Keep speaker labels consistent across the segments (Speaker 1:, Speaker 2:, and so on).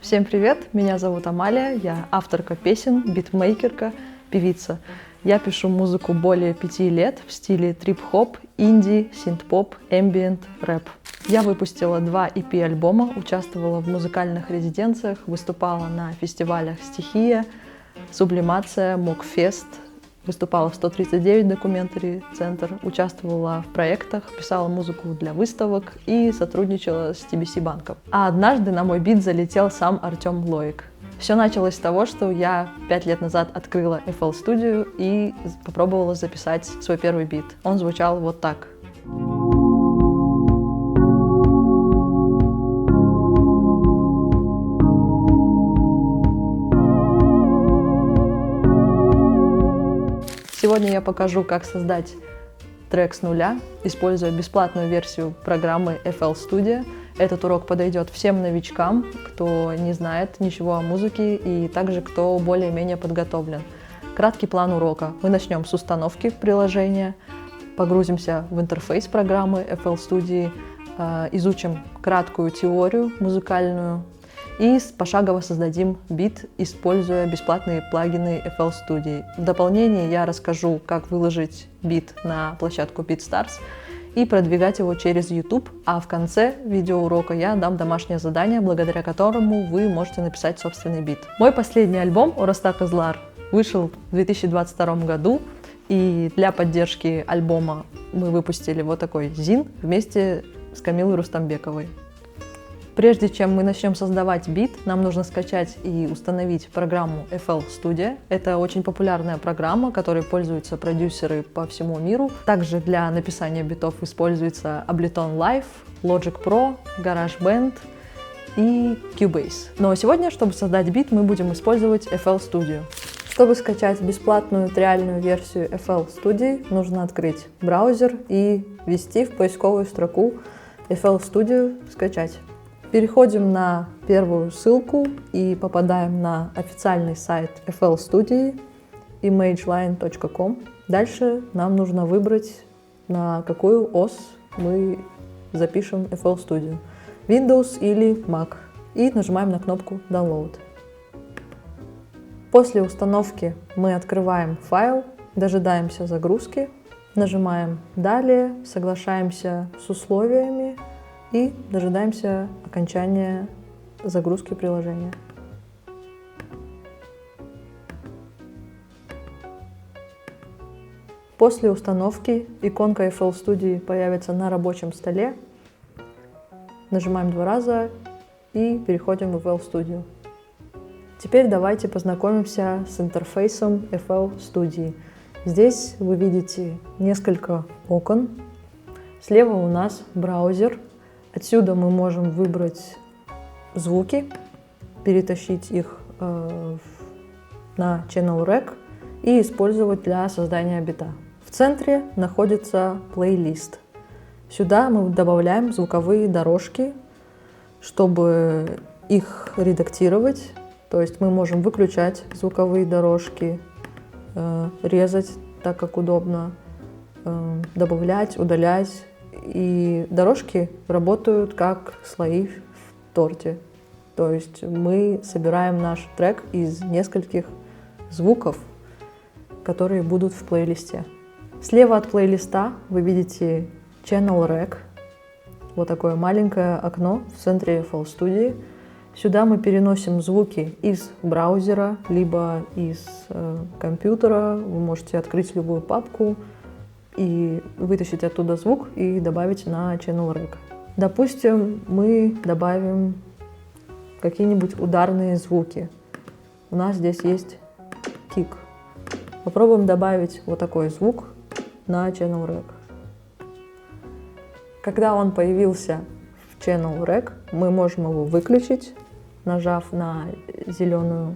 Speaker 1: Всем привет, меня зовут Амалия, я авторка песен, битмейкерка, певица. Я пишу музыку более 5 лет в стиле трип-хоп, инди, синт-поп, эмбиент, рэп. Я выпустила 2 EP-альбома, участвовала в музыкальных резиденциях, выступала на фестивалях «Стихия», «Сублимация», «Мокфест», выступала в 139 Documentary Center, участвовала в проектах, писала музыку для выставок и сотрудничала с TBC банком. А однажды на мой бит залетел сам Артем Лоик. Все началось с того, что я 5 лет назад открыла FL Studio и попробовала записать свой первый бит. Он звучал вот так. Сегодня я покажу, как создать трек с нуля, используя бесплатную версию программы FL Studio. Этот урок подойдет всем новичкам, кто не знает ничего о музыке, и также кто более-менее подготовлен. Краткий план урока. Мы начнем с установки приложения, погрузимся в интерфейс программы FL Studio, изучим краткую теорию музыкальную и пошагово создадим бит, используя бесплатные плагины FL Studio. В дополнение я расскажу, как выложить бит на площадку BeatStars и продвигать его через YouTube, а в конце видеоурока я дам домашнее задание, благодаря которому вы можете написать собственный бит. Мой последний альбом «Орasta Kızlar» вышел в 2022 году, и для поддержки альбома мы выпустили вот такой зин вместе с Камилой Рустамбековой. Прежде чем мы начнем создавать бит, нам нужно скачать и установить программу FL Studio. Это очень популярная программа, которой пользуются продюсеры по всему миру. Также для написания битов используется Ableton Live, Logic Pro, GarageBand и Cubase. Но сегодня, чтобы создать бит, мы будем использовать FL Studio. Чтобы скачать бесплатную триальную версию FL Studio, нужно открыть браузер и ввести в поисковую строку FL Studio «Скачать». Переходим на первую ссылку и попадаем на официальный сайт FL Studio imageline.com. Дальше нам нужно выбрать, на какую ос мы запишем FL Studio. Windows или Mac. И нажимаем на кнопку Download. После установки мы открываем файл, дожидаемся загрузки, нажимаем «Далее», соглашаемся с условиями и дожидаемся окончания загрузки приложения. После установки иконка FL Studio появится на рабочем столе. Нажимаем 2 раза и переходим в FL Studio. Теперь давайте познакомимся с интерфейсом FL Studio. Здесь вы видите несколько окон. Слева у нас браузер. Отсюда мы можем выбрать звуки, перетащить их на Channel Rack и использовать для создания бита. В центре находится плейлист. Сюда мы добавляем звуковые дорожки, чтобы их редактировать. То есть мы можем выключать звуковые дорожки, резать так, как удобно, добавлять, удалять. И дорожки работают как слои в торте. То есть мы собираем наш трек из нескольких звуков, которые будут в плейлисте. Слева от плейлиста вы видите Channel Rack. Вот такое маленькое окно в центре FL Studio. Сюда мы переносим звуки из браузера, либо из компьютера. Вы можете открыть любую папку и вытащить оттуда звук и добавить на Channel Rack. Допустим, мы добавим какие-нибудь ударные звуки. У нас здесь есть кик. Попробуем добавить вот такой звук на Channel Rack. Когда он появился в Channel Rack, мы можем его выключить, нажав на зеленую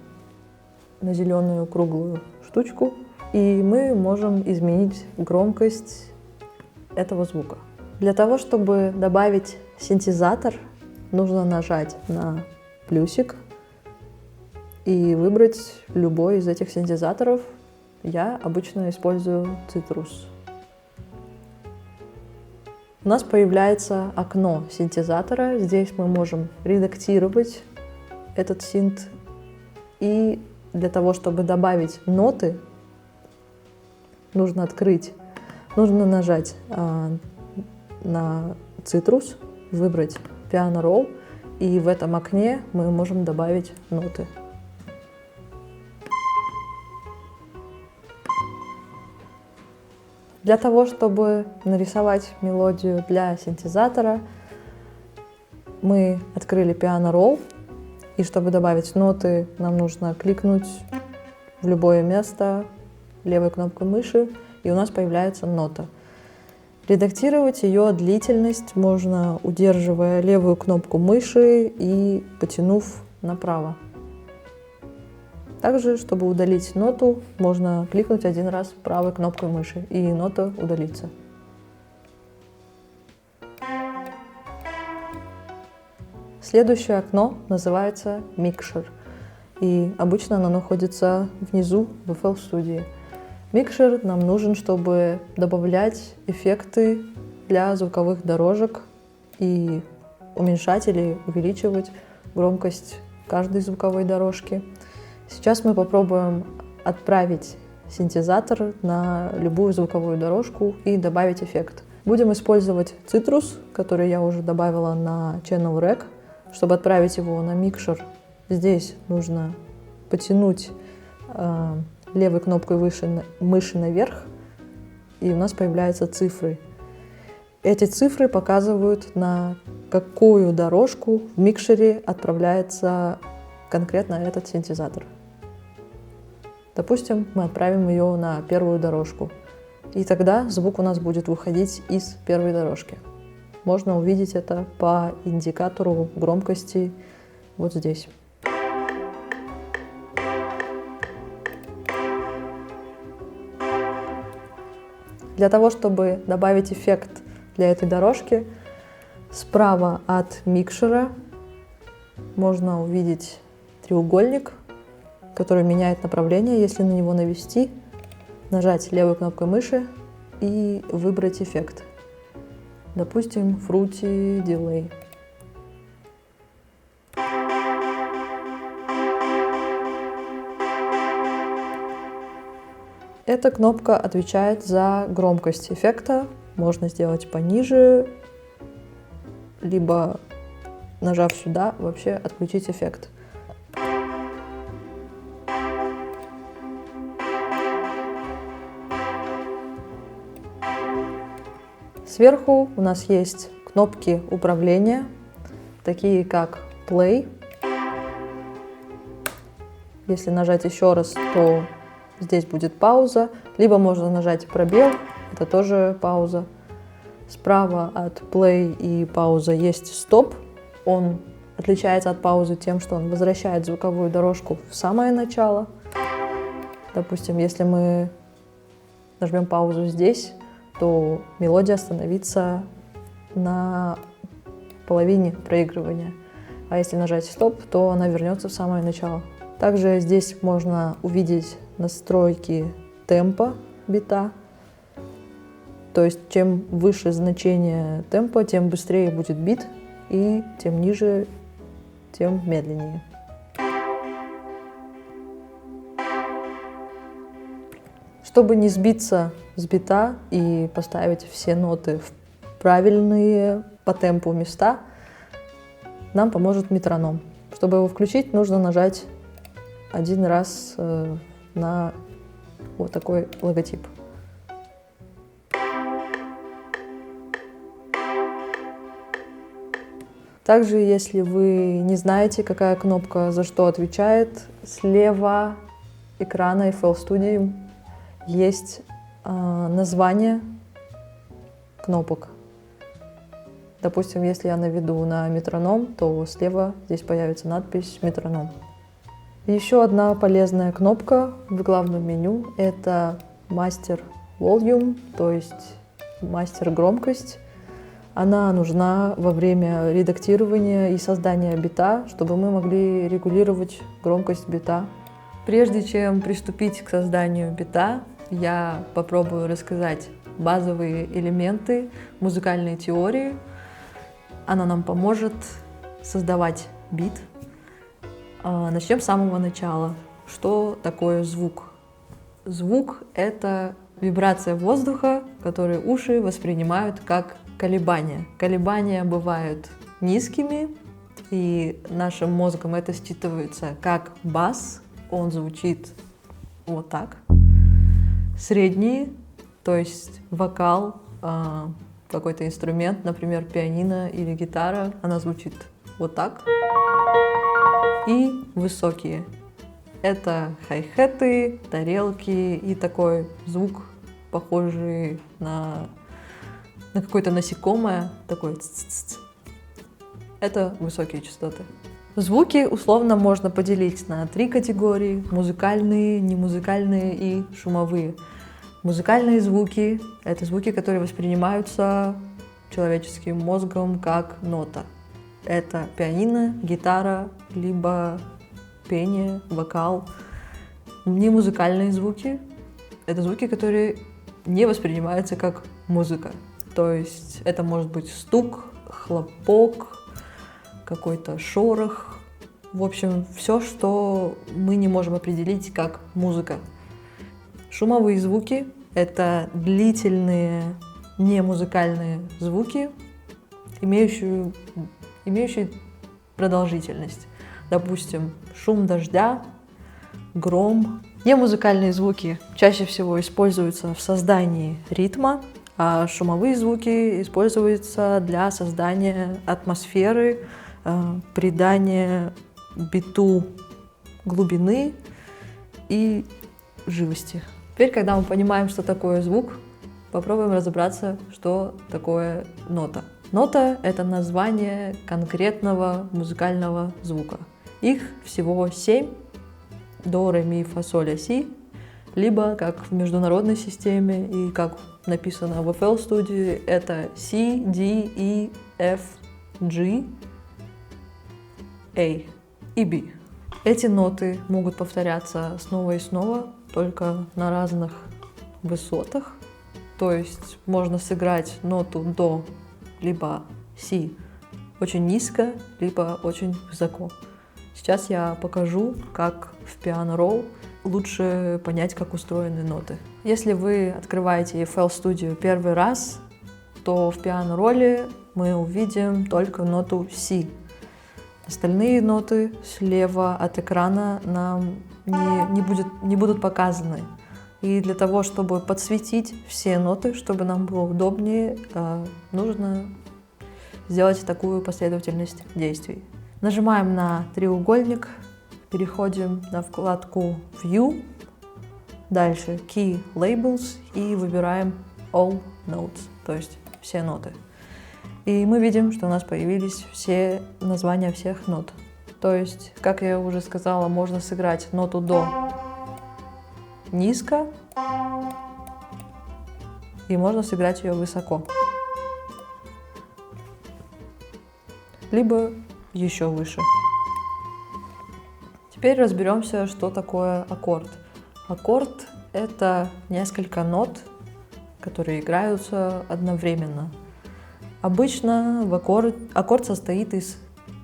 Speaker 1: круглую штучку. И мы можем изменить громкость этого звука. Для того, чтобы добавить синтезатор, нужно нажать на плюсик и выбрать любой из этих синтезаторов. Я обычно использую Citrus. У нас появляется окно синтезатора. Здесь мы можем редактировать этот синт. И для того, чтобы добавить ноты, нужно нажать на цитрус, выбрать Piano Roll, и в этом окне мы можем добавить ноты. Для того, чтобы нарисовать мелодию для синтезатора, мы открыли Piano Roll, и чтобы добавить ноты, нам нужно кликнуть в любое место левой кнопкой мыши, и у нас появляется нота. Редактировать ее длительность можно, удерживая левую кнопку мыши и потянув направо. Также, чтобы удалить ноту, можно кликнуть один раз правой кнопкой мыши, и нота удалится. Следующее окно называется Mixer, и обычно оно находится внизу в FL Studio. Mixer нам нужен, чтобы добавлять эффекты для звуковых дорожек и уменьшать или увеличивать громкость каждой звуковой дорожки. Сейчас мы попробуем отправить синтезатор на любую звуковую дорожку и добавить эффект. Будем использовать цитрус, который я уже добавила на Channel Rec. Чтобы отправить его на микшер, здесь нужно потянуть левой кнопкой мыши наверх, и у нас появляются цифры. Эти цифры показывают, на какую дорожку в микшере отправляется конкретно этот синтезатор. Допустим, мы отправим ее на первую дорожку, и тогда звук у нас будет выходить из первой дорожки. Можно увидеть это по индикатору громкости вот здесь. Для того, чтобы добавить эффект для этой дорожки, справа от микшера можно увидеть треугольник, который меняет направление. Если на него навести, нажать левой кнопкой мыши и выбрать эффект. Допустим, Fruity Delay. Эта кнопка отвечает за громкость эффекта. Можно сделать пониже, либо, нажав сюда, вообще отключить эффект. Сверху у нас есть кнопки управления, такие как Play. Если нажать еще раз, то здесь будет пауза, либо можно нажать пробел, это тоже пауза. Справа от Play и пауза есть Stop. Он отличается от паузы тем, что он возвращает звуковую дорожку в самое начало. Допустим, если мы нажмем паузу здесь, то мелодия остановится на половине проигрывания. А если нажать стоп, то она вернется в самое начало. Также здесь можно увидеть настройки темпа бита. То есть чем выше значение темпа, тем быстрее будет бит, и тем ниже, тем медленнее. Чтобы не сбиться с бита и поставить все ноты в правильные по темпу места, нам поможет метроном. Чтобы его включить, нужно нажать один раз на вот такой логотип. Также, если вы не знаете, какая кнопка за что отвечает, слева экрана FL Studio есть название кнопок. Допустим, если я наведу на метроном, то слева здесь появится надпись «Метроном». Еще одна полезная кнопка в главном меню – это Master Volume, то есть мастер громкость. Она нужна во время редактирования и создания бита, чтобы мы могли регулировать громкость бита. Прежде чем приступить к созданию бита, я попробую рассказать базовые элементы музыкальной теории. Она нам поможет создавать бит Начнем с самого начала. Что такое звук? Звук — это вибрация воздуха, которую уши воспринимают как колебания. Колебания бывают низкими, и нашим мозгом это считывается как бас, он звучит вот так. Средние, то есть вокал, какой-то инструмент, например, пианино или гитара, она звучит вот так. И высокие. Это хай-хеты, тарелки и такой звук, похожий на какое-то насекомое, такой ц-ц-ц. Это высокие частоты. Звуки условно можно поделить на 3 категории: музыкальные, немузыкальные и шумовые. Музыкальные звуки — это звуки, которые воспринимаются человеческим мозгом как нота. Это пианино, гитара, либо пение, вокал. Немузыкальные звуки — это звуки, которые не воспринимаются как музыка. То есть это может быть стук, хлопок, какой-то шорох. В общем, все, что мы не можем определить как музыка. Шумовые звуки — это длительные немузыкальные звуки, имеющие продолжительность. Допустим, шум дождя, гром. Немузыкальные звуки чаще всего используются в создании ритма, а шумовые звуки используются для создания атмосферы, придания биту глубины и живости. Теперь, когда мы понимаем, что такое звук, попробуем разобраться, что такое нота. Нота — это название конкретного музыкального звука. Их всего 7: до, ре, ми, фа, соль, ля, си. Либо, как в международной системе и как написано в FL Studio, это C, D, E, F, G, A и B. Эти ноты могут повторяться снова и снова, только на разных высотах. То есть можно сыграть ноту до либо си очень низко, либо очень высоко. Сейчас я покажу, как в Piano Roll лучше понять, как устроены ноты. Если вы открываете FL Studio первый раз, то в Piano Roll мы увидим только ноту си. Остальные ноты слева от экрана нам не будут показаны. И для того, чтобы подсветить все ноты, чтобы нам было удобнее, нужно сделать такую последовательность действий. Нажимаем на треугольник, переходим на вкладку View, дальше Key Labels и выбираем All Notes, то есть все ноты. И мы видим, что у нас появились все названия всех нот. То есть, как я уже сказала, можно сыграть ноту до низко, и можно сыграть ее высоко, либо еще выше. Теперь разберемся, что такое аккорд. Аккорд — это несколько нот, которые играются одновременно. Обычно аккорд состоит из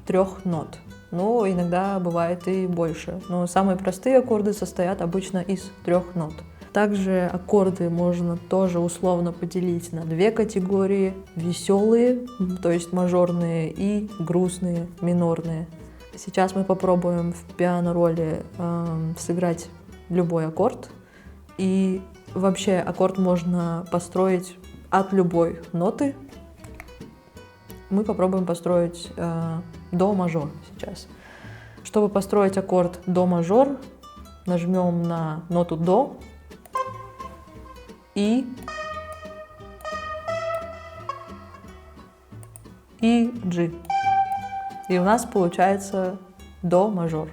Speaker 1: 3 нот, но иногда бывает и больше. Но самые простые аккорды состоят обычно из 3 нот. Также аккорды можно тоже условно поделить на 2 категории: веселые, то есть мажорные, и грустные, минорные. Сейчас мы попробуем в Piano Roll сыграть любой аккорд. И вообще аккорд можно построить от любой ноты. Мы попробуем построить до мажор сейчас. Чтобы построить аккорд до мажор, нажмем на ноту до и G. И у нас получается до мажор.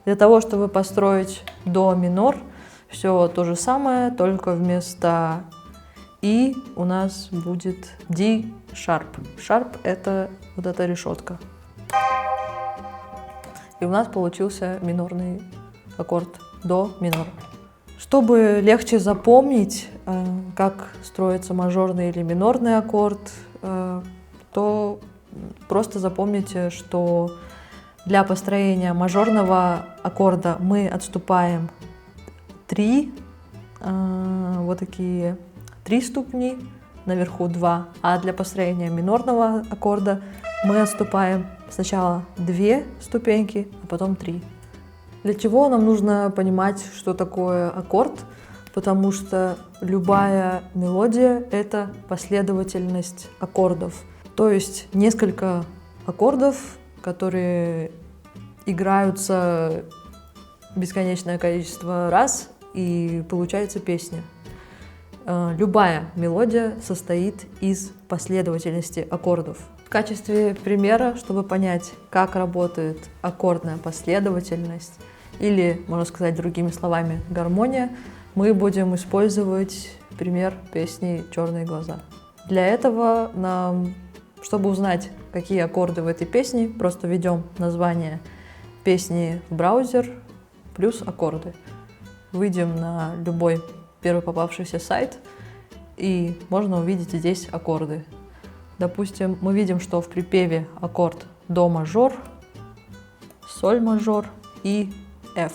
Speaker 1: Для того, чтобы построить до минор, все то же самое, только вместо И у нас будет D sharp. Sharp — это вот эта решетка. И у нас получился минорный аккорд до минор. Чтобы легче запомнить, как строится мажорный или минорный аккорд, то просто запомните, что для построения мажорного аккорда мы отступаем 3, вот такие 3 ступни, наверху 2, а для построения минорного аккорда мы отступаем сначала 2 ступеньки, а потом 3. Для чего нам нужно понимать, что такое аккорд? Потому что любая мелодия — это последовательность аккордов. То есть несколько аккордов, которые играются бесконечное количество раз, и получается песня. Любая мелодия состоит из последовательности аккордов. В качестве примера, чтобы понять, как работает аккордная последовательность, или, можно сказать другими словами, гармония, мы будем использовать пример песни «Черные глаза». Для этого нам, чтобы узнать, какие аккорды в этой песне, просто введем название песни в браузер плюс аккорды. Выйдем на любой первый попавшийся сайт, и можно увидеть здесь аккорды. Допустим, мы видим, что в припеве аккорд до мажор, соль мажор и F.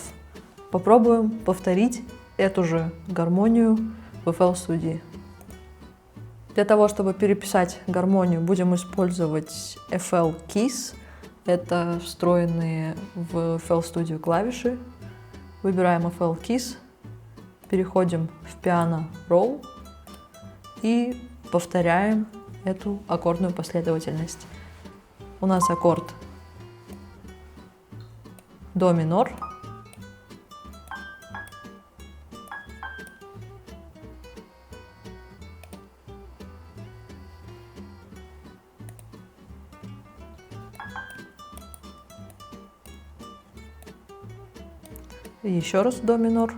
Speaker 1: Попробуем повторить эту же гармонию в FL Studio. Для того, чтобы переписать гармонию, будем использовать FL Keys. Это встроенные в FL Studio клавиши. Выбираем FL Keys, переходим в Piano Roll и повторяем эту аккордную последовательность. У нас аккорд до минор, и еще раз до минор.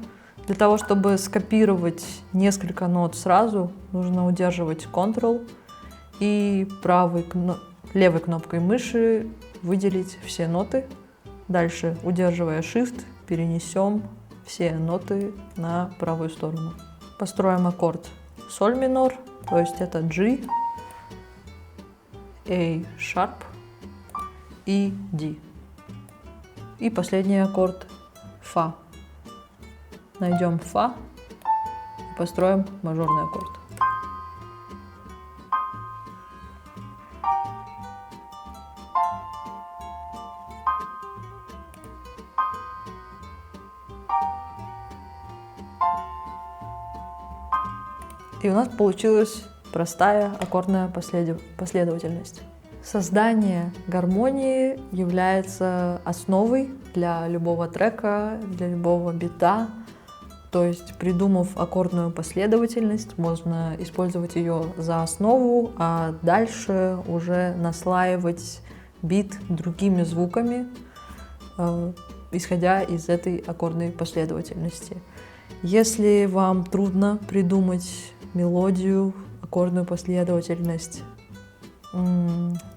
Speaker 1: Для того, чтобы скопировать несколько нот сразу, нужно удерживать Ctrl и левой кнопкой мыши выделить все ноты. Дальше, удерживая Shift, перенесем все ноты на правую сторону. Построим аккорд соль минор, то есть это G, A sharp и D. И последний аккорд Фа. Найдем Фа и построим мажорный аккорд. И у нас получилась простая аккордная последовательность. Создание гармонии является основой для любого трека, для любого бита. То есть, придумав аккордную последовательность, можно использовать ее за основу, а дальше уже наслаивать бит другими звуками, исходя из этой аккордной последовательности. Если вам трудно придумать мелодию, аккордную последовательность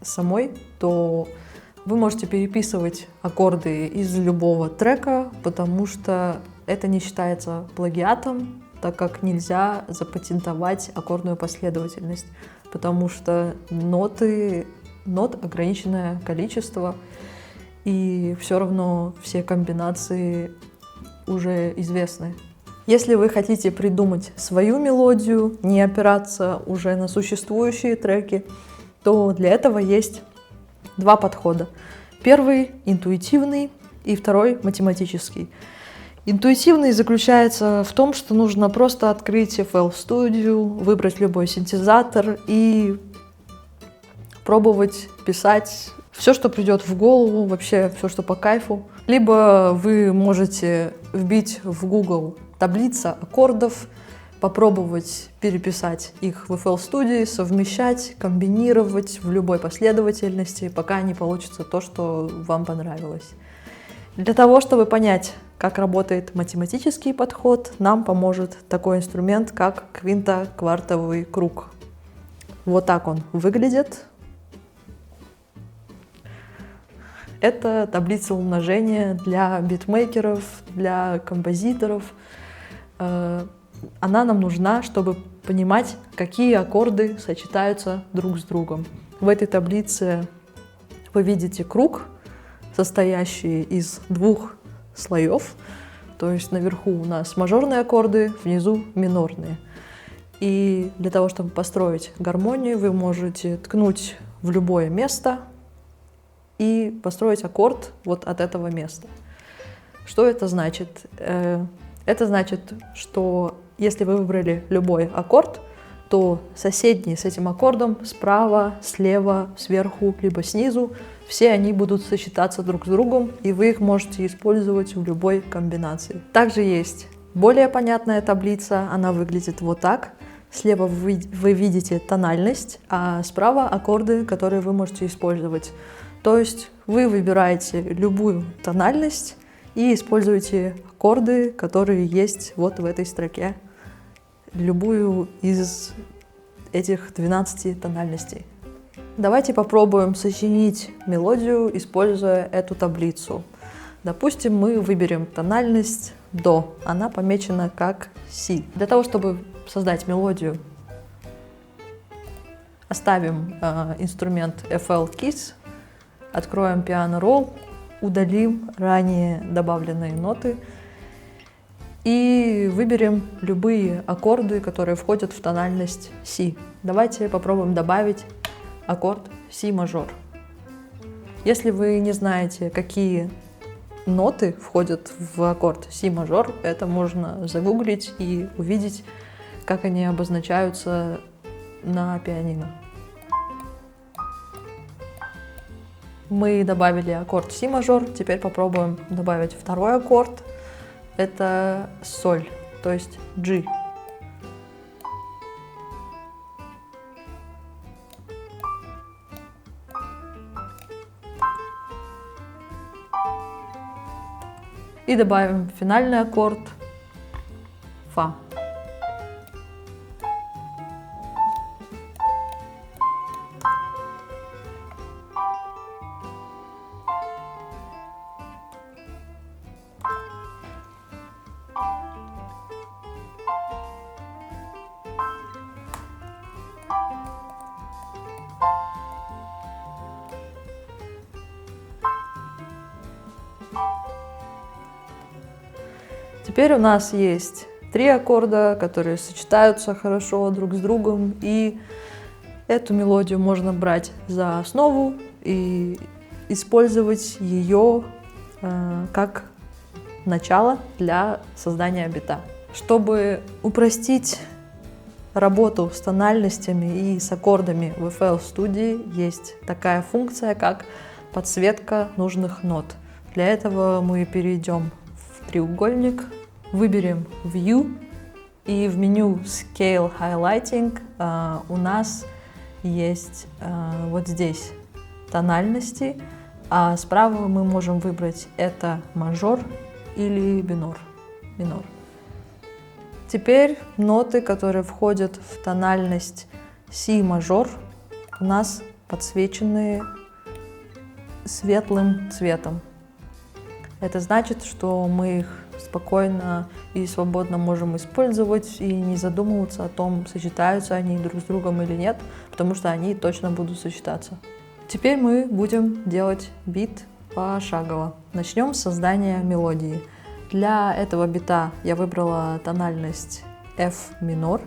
Speaker 1: самой, то вы можете переписывать аккорды из любого трека, потому что это не считается плагиатом, так как нельзя запатентовать аккордную последовательность, потому что нот ограниченное количество, и все равно все комбинации уже известны. Если вы хотите придумать свою мелодию, не опираться уже на существующие треки, то для этого есть два подхода. Первый — интуитивный, и второй — математический. Интуитивный заключается в том, что нужно просто открыть FL Studio, выбрать любой синтезатор и пробовать писать все, что придет в голову, вообще все, что по кайфу. Либо вы можете вбить в Google таблица аккордов, попробовать переписать их в FL Studio, совмещать, комбинировать в любой последовательности, пока не получится то, что вам понравилось. Для того, чтобы понять, как работает математический подход, нам поможет такой инструмент, как квинтоквартовый круг. Вот так он выглядит. Это таблица умножения для битмейкеров, для композиторов. Она нам нужна, чтобы понимать, какие аккорды сочетаются друг с другом. В этой таблице Вы видите круг, состоящий из двух слоев. То есть наверху у нас мажорные аккорды, внизу минорные. И для того, чтобы построить гармонию, вы можете ткнуть в любое место и построить аккорд вот от этого места. Что это значит? Это значит, что если вы выбрали любой аккорд, то соседние с этим аккордом справа, слева, сверху, либо снизу, все они будут сочетаться друг с другом, и вы их можете использовать в любой комбинации. Также есть более понятная таблица, она выглядит вот так. Слева вы видите тональность, а справа аккорды, которые вы можете использовать. То есть вы выбираете любую тональность и используете аккорды, которые есть вот в этой строке. Любую из этих 12 тональностей. Давайте попробуем сочинить мелодию, используя эту таблицу. Допустим, мы выберем тональность до. Она помечена как си. Для того, чтобы создать мелодию, оставим инструмент FL Keys, откроем Piano Roll, удалим ранее добавленные ноты и выберем любые аккорды, которые входят в тональность си. Давайте попробуем добавить аккорд си мажор. Если вы не знаете, какие ноты входят в аккорд си мажор, это можно загуглить и увидеть, как они обозначаются на пианино. Мы добавили аккорд си мажор, теперь попробуем добавить второй аккорд. Это соль, то есть G. И добавим финальный аккорд фа. Теперь у нас есть 3 аккорда, которые сочетаются хорошо друг с другом, и эту мелодию можно брать за основу и использовать ее как начало для создания бита. Чтобы упростить работу с тональностями и с аккордами в FL Studio, есть такая функция, как подсветка нужных нот. Для этого мы перейдем в треугольник, выберем View, и в меню Scale Highlighting у нас есть вот здесь тональности, а справа мы можем выбрать это мажор или минор. Теперь ноты, которые входят в тональность си мажор, у нас подсвечены светлым цветом. Это значит, что мы их спокойно и свободно можем использовать и не задумываться о том, сочетаются они друг с другом или нет, потому что они точно будут сочетаться. Теперь мы будем делать бит пошагово. Начнем с создания мелодии. Для этого бита я выбрала тональность F минор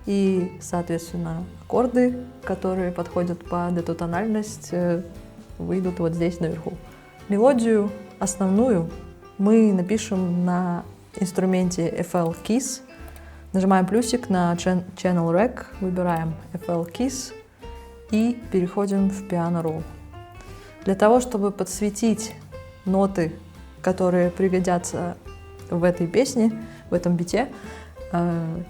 Speaker 1: и, соответственно, аккорды, которые подходят под эту тональность, выйдут вот здесь наверху. Мелодию основную мы напишем на инструменте FL Keys. Нажимаем плюсик на Channel Rec, выбираем FL Keys и переходим в Piano Roll. Для того, чтобы подсветить ноты, которые пригодятся в этой песне, в этом бите,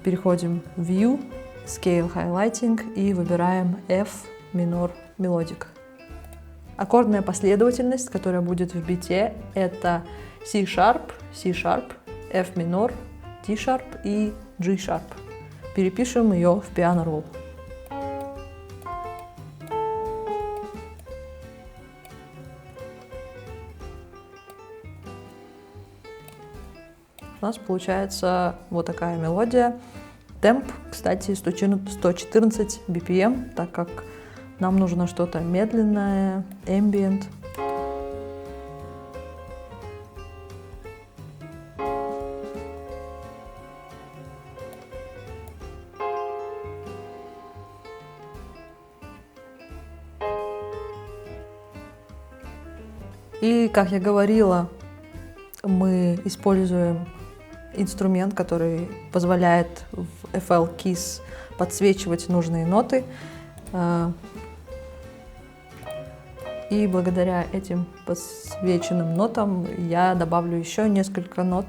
Speaker 1: переходим в View, Scale Highlighting и выбираем F минор Melodic. Аккордная последовательность, которая будет в бите, это C-sharp, C-sharp, F минор, T-sharp и G-sharp. Перепишем ее в Piano Roll. У нас получается вот такая мелодия. Темп, кстати, 114 BPM, так как Нам нужно что-то медленное, ambient. И, как я говорила, мы используем инструмент, который позволяет в FL Keys подсвечивать нужные ноты. И благодаря этим подсвеченным нотам я добавлю еще несколько нот,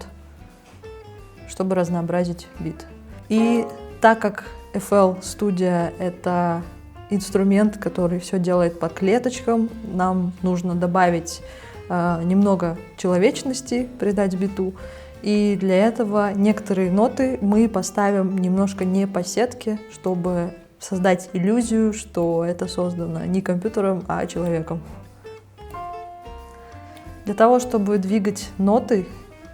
Speaker 1: чтобы разнообразить бит. И так как FL Studio — это инструмент, который все делает по клеточкам, нам нужно добавить немного человечности, придать биту. И для этого некоторые ноты мы поставим немножко не по сетке, чтобы создать иллюзию, что это создано не компьютером, а человеком. Для того, чтобы двигать ноты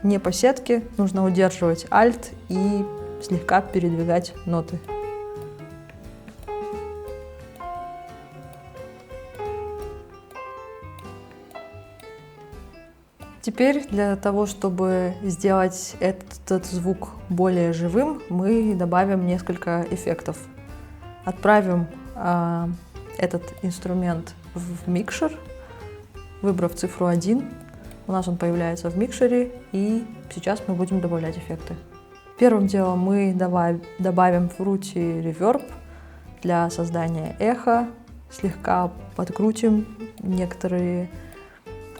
Speaker 1: не по сетке, нужно удерживать Alt и слегка передвигать ноты. Теперь для того, чтобы сделать этот звук более живым, мы добавим несколько эффектов. Отправим этот инструмент в микшер, выбрав цифру 1. У нас он появляется в микшере, и сейчас мы будем добавлять эффекты. Первым делом мы добавим Fruity Reverb для создания эха, слегка подкрутим некоторые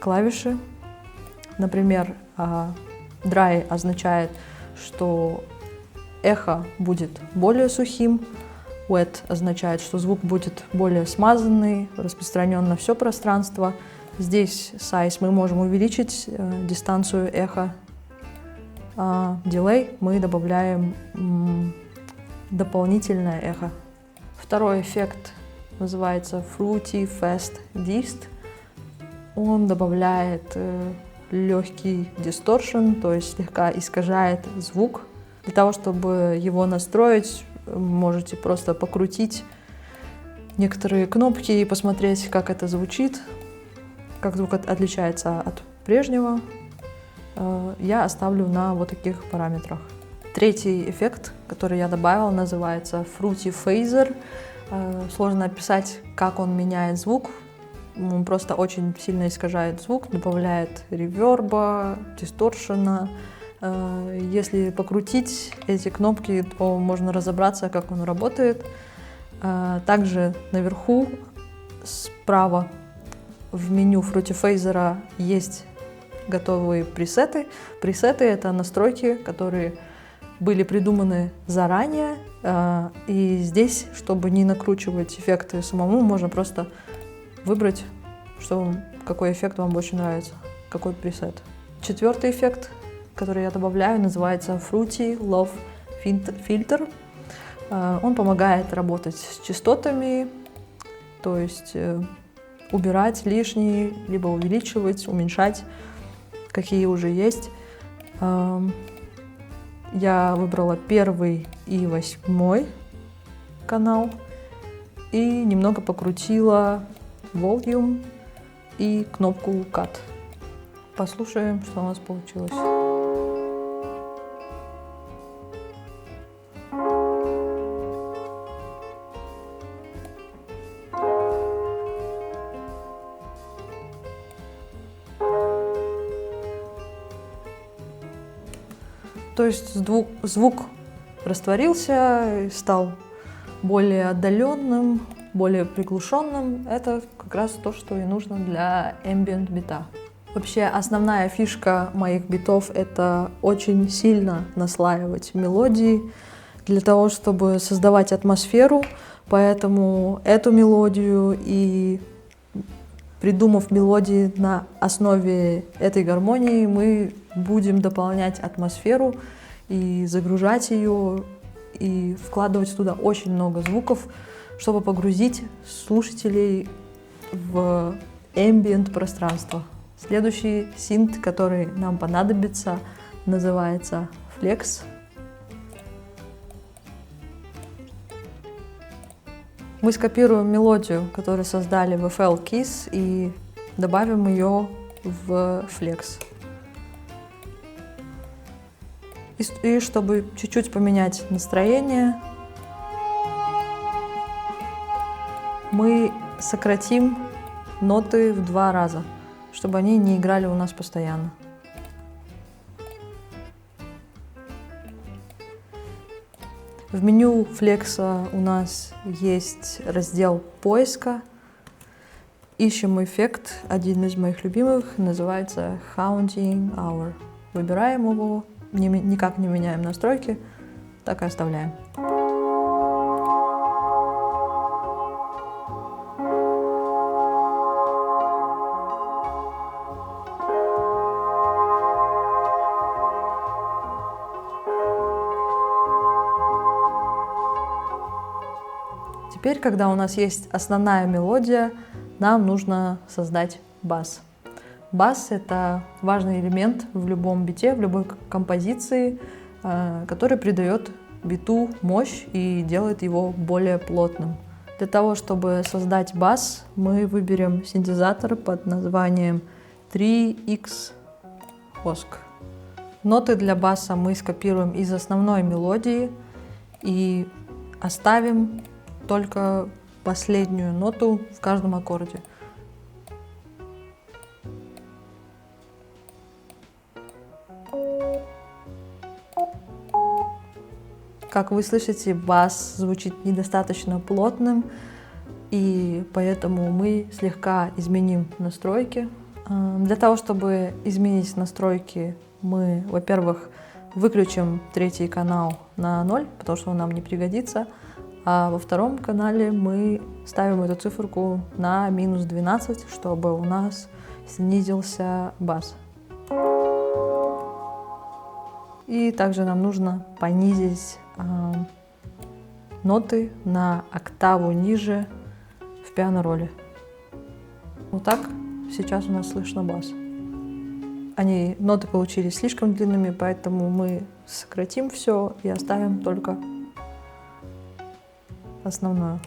Speaker 1: клавиши. Например, dry означает, что эхо будет более сухим, wet означает, что звук будет более смазанный, распространен на все пространство. Здесь size мы можем увеличить дистанцию эха. Delay мы добавляем дополнительное эхо. Второй эффект называется Fruity Fast Dist. Он добавляет легкий дисторшн, то есть слегка искажает звук. Для того, чтобы его настроить, можете просто покрутить некоторые кнопки и посмотреть, как это звучит, как звук отличается от прежнего. Я оставлю на вот таких параметрах. Третий эффект, который я добавила, называется Fruity Phaser. Сложно описать, как он меняет звук. Он просто очень сильно искажает звук, добавляет реверба, дисторшена. Если покрутить эти кнопки, то можно разобраться, как он работает. Также наверху справа в меню Fruity Phaser есть готовые пресеты. Пресеты — это настройки, которые были придуманы заранее. И здесь, чтобы не накручивать эффекты самому, можно просто выбрать, какой эффект вам больше нравится, какой пресет. Четвертый эффект, который я добавляю, называется Fruity Love Filter. Он помогает работать с частотами, то есть убирать лишние, либо увеличивать, уменьшать, какие уже есть. Я выбрала 1 и 8 канал и немного покрутила Volume и кнопку Cut. Послушаем, что у нас получилось. То есть звук растворился, стал более отдаленным, более приглушенным. Это как раз то, что и нужно для ambient бита. Вообще основная фишка моих битов — это очень сильно наслаивать мелодии для того, чтобы создавать атмосферу. Поэтому эту мелодию и придумав мелодии на основе этой гармонии, мы будем дополнять атмосферу и загружать ее, и вкладывать туда очень много звуков, чтобы погрузить слушателей в ambient пространство. Следующий синт, который нам понадобится, называется Flex. Мы скопируем мелодию, которую создали в FL Keys, и добавим ее в Flex. И чтобы чуть-чуть поменять настроение, мы сократим ноты в 2 раза, чтобы они не играли у нас постоянно. В меню Flex у нас есть раздел поиска. Ищем эффект, один из моих любимых, называется Haunting Hour. Выбираем его, никак не меняем настройки, так и оставляем. Теперь, когда у нас есть основная мелодия, нам нужно создать бас. Бас — это важный элемент в любом бите, в любой композиции, который придает биту мощь и делает его более плотным. Для того, чтобы создать бас, мы выберем синтезатор под названием 3X Osc. Ноты для баса мы скопируем из основной мелодии и оставим только последнюю ноту в каждом аккорде. Как вы слышите, бас звучит недостаточно плотным, и поэтому мы слегка изменим настройки. Для того, чтобы изменить настройки, мы, во-первых, выключим третий канал на 0, потому что он нам не пригодится. А во втором канале мы ставим эту циферку на -12, чтобы у нас снизился бас. И также нам нужно понизить ноты на октаву ниже в пиано-роле. Вот так сейчас у нас слышно бас. Ноты получились слишком длинными, поэтому мы сократим все и оставим только основное.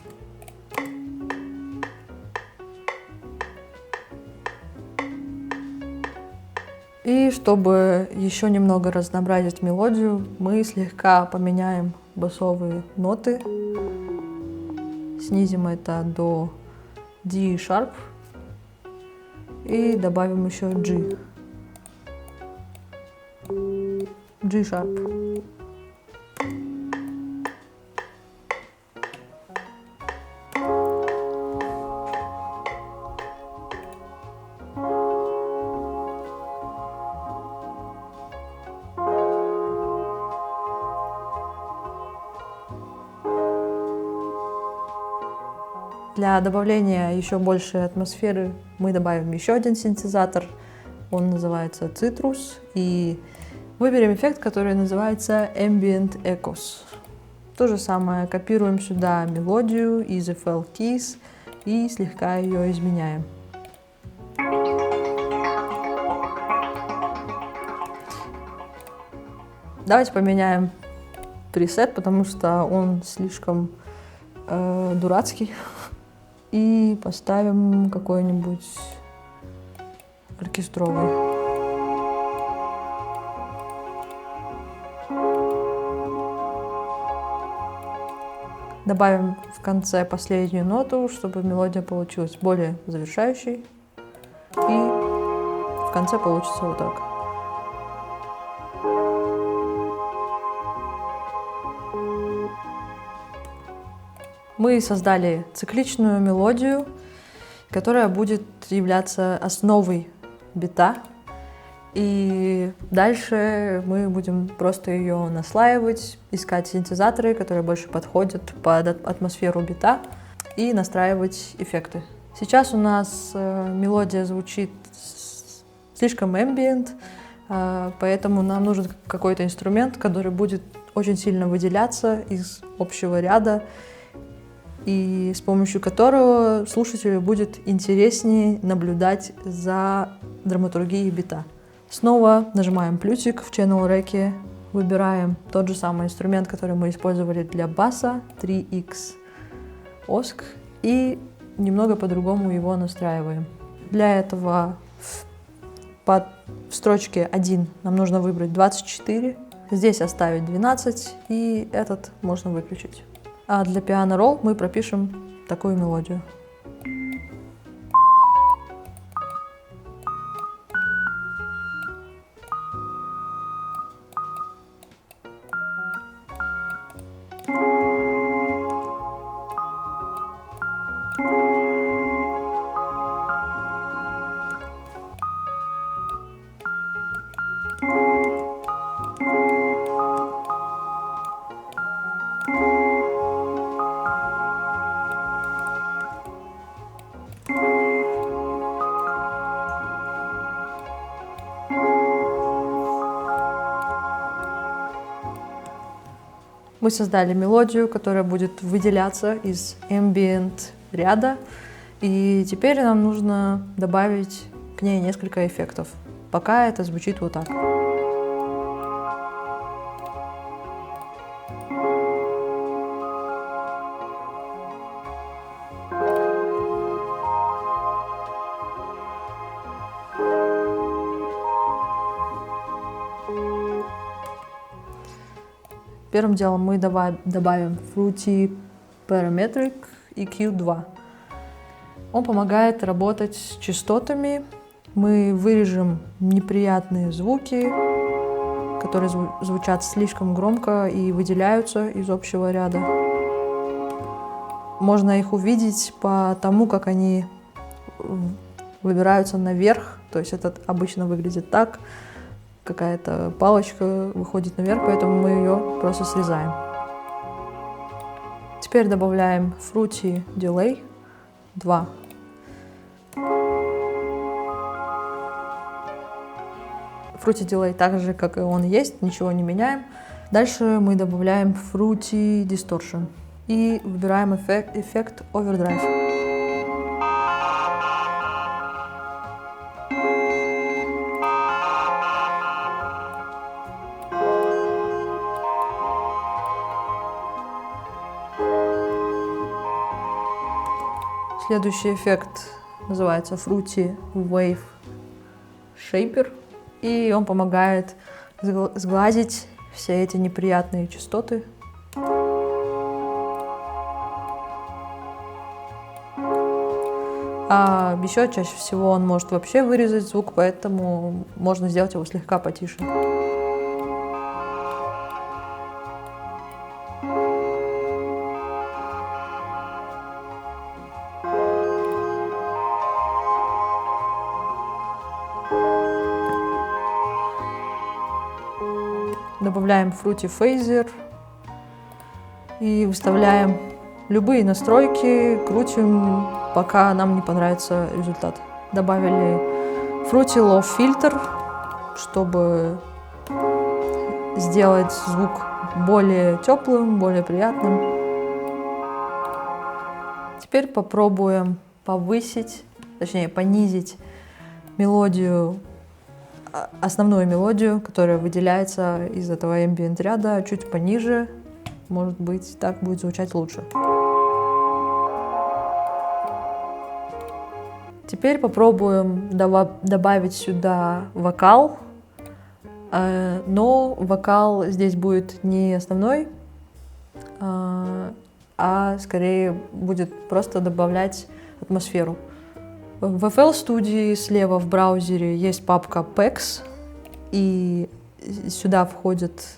Speaker 1: И чтобы еще немного разнообразить мелодию, мы слегка поменяем басовые ноты. Снизим это до D-sharp и добавим еще G. G-sharp. Для добавления еще большей атмосферы мы добавим еще один синтезатор. Он называется Citrus. И выберем эффект, который называется Ambient Echoes. То же самое, копируем сюда мелодию из FL Keys и слегка ее изменяем. Давайте поменяем пресет, потому что он слишком дурацкий. И поставим какой-нибудь оркестровый. Добавим в конце последнюю ноту, чтобы мелодия получилась более завершающей. И в конце получится вот так. Мы создали цикличную мелодию, которая будет являться основой бита. И дальше мы будем просто ее наслаивать, искать синтезаторы, которые больше подходят под атмосферу бита, и настраивать эффекты. Сейчас у нас мелодия звучит слишком ambient, поэтому нам нужен какой-то инструмент, который будет очень сильно выделяться из общего ряда, и с помощью которого слушателю будет интереснее наблюдать за драматургией бита. Снова нажимаем плюсик в Channel Rack, выбираем тот же самый инструмент, который мы использовали для баса, 3X оск и немного по-другому его настраиваем. Для этого в строчке 1 нам нужно выбрать 24, здесь оставить 12, и этот можно выключить. А для piano roll мы пропишем такую мелодию. Мы создали мелодию, которая будет выделяться из ambient ряда, и теперь нам нужно добавить к ней несколько эффектов. Пока это звучит вот так. Первым делом мы добавим Fruity Parametric EQ2. Он помогает работать с частотами. Мы вырежем неприятные звуки, которые звучат слишком громко и выделяются из общего ряда. Можно их увидеть по тому, как они выбираются наверх. То есть это обычно выглядит так. Какая-то палочка выходит наверх, поэтому мы ее просто срезаем. Теперь добавляем Fruity Delay 2. Fruity Delay так же, как и он есть, ничего не меняем. Дальше мы добавляем Fruity Distortion и выбираем эффект Overdrive. Следующий эффект называется Fruity Wave Shaper, и он помогает сгладить все эти неприятные частоты. А еще чаще всего он может вообще вырезать звук, поэтому можно сделать его слегка потише. Добавляем Fruity Phaser и выставляем любые настройки, крутим, пока нам не понравится результат. Добавили Fruity Low Filter, чтобы сделать звук более теплым, более приятным. Теперь попробуем понизить мелодию, основную мелодию, которая выделяется из этого ambient ряда, чуть пониже. Может быть, так будет звучать лучше. Теперь попробуем добавить сюда вокал, но вокал здесь будет не основной, а скорее будет просто добавлять атмосферу. В FL Studio слева в браузере есть папка PEX, и сюда входят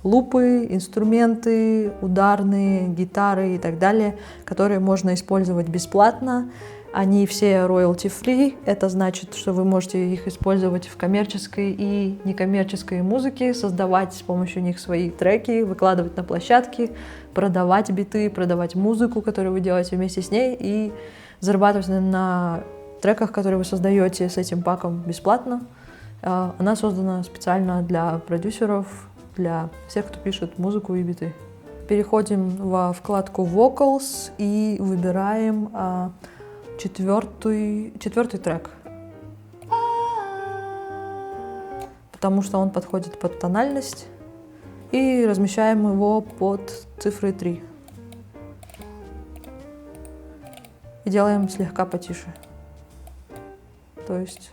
Speaker 1: лупы, инструменты, ударные, гитары и так далее, которые можно использовать бесплатно. Они все royalty-free, это значит, что вы можете их использовать в коммерческой и некоммерческой музыке, создавать с помощью них свои треки, выкладывать на площадки, продавать биты, продавать музыку, которую вы делаете вместе с ней, и зарабатывать на треках, которые вы создаете с этим паком бесплатно. Она создана специально для продюсеров, для всех, кто пишет музыку и биты. Переходим во вкладку Vocals и выбираем четвертый трек, потому что он подходит под тональность, и размещаем его под цифрой 3. И делаем слегка потише. То есть...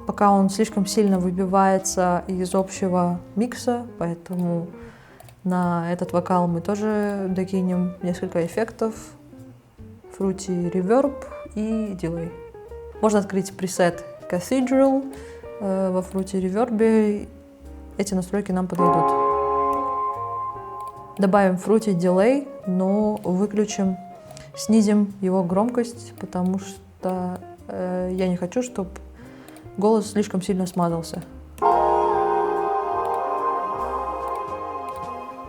Speaker 1: Пока он слишком сильно выбивается из общего микса, поэтому на этот вокал мы тоже докинем несколько эффектов. Fruity Reverb и Delay. Можно открыть пресет Cathedral. Во Fruity Reverb эти настройки нам подойдут. Добавим Fruity Delay, но выключим, снизим его громкость, потому что я не хочу, чтобы голос слишком сильно смазался.